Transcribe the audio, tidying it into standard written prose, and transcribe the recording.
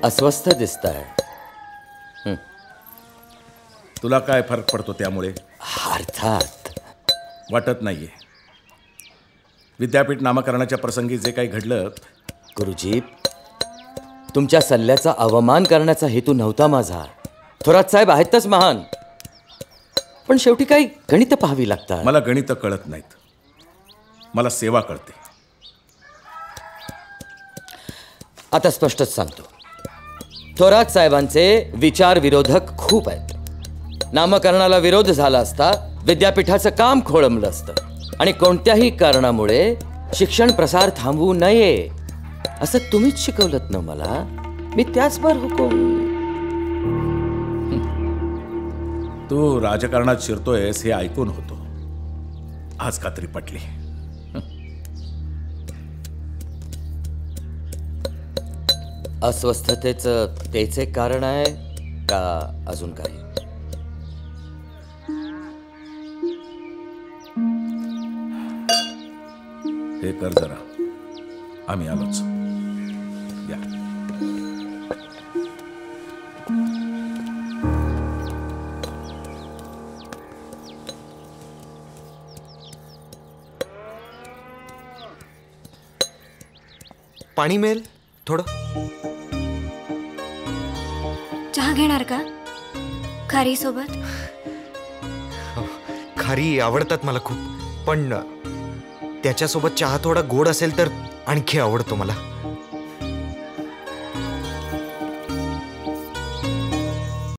अस्वस्थ दिसताय. तुला काय फरक पडतो त्यामुळे? अर्थात. वाटत नाहीये. विद्यापीठ नामकरणाच्या प्रसंगी जे काही घडलं. गुरुजी, तुमच्या सल्ल्याचा अवमान करण्याचा हेतू नव्हता माझा. थोरात साहेब आहेतच महान, पण शेवटी काही गणितं पाहावी लागतात. मला गणितं कळत नाहीत, मला सेवा कळते. आता स्पष्टच सांगतो, थोरात साहेबांचे विचार विरोधक खूप आहेत. नामकरणाला विरोध झाला असता विद्यापीठाचं काम खोळंबलं असतं आणि कोणत्याही कारणामुळे शिक्षण प्रसार थांबवू नये असं तुम्हीच शिकवलत ना मला. मी त्याचवर हुकूम. तू राजकारणात शिरतोयस हे ऐकून होतो, आज खात्री पटली. अस्वस्थतेचं तेच एक कारण आहे का अजून काही? हे कर जरा, आम्ही आलोच. या. पाणी मिळेल थोडं? चहा घेणार का खारी सोबत? खारी आवडतात मला खूप, पण त्याच्यासोबत चहा थोडा गोड असेल तर आणखी आवडतो मला.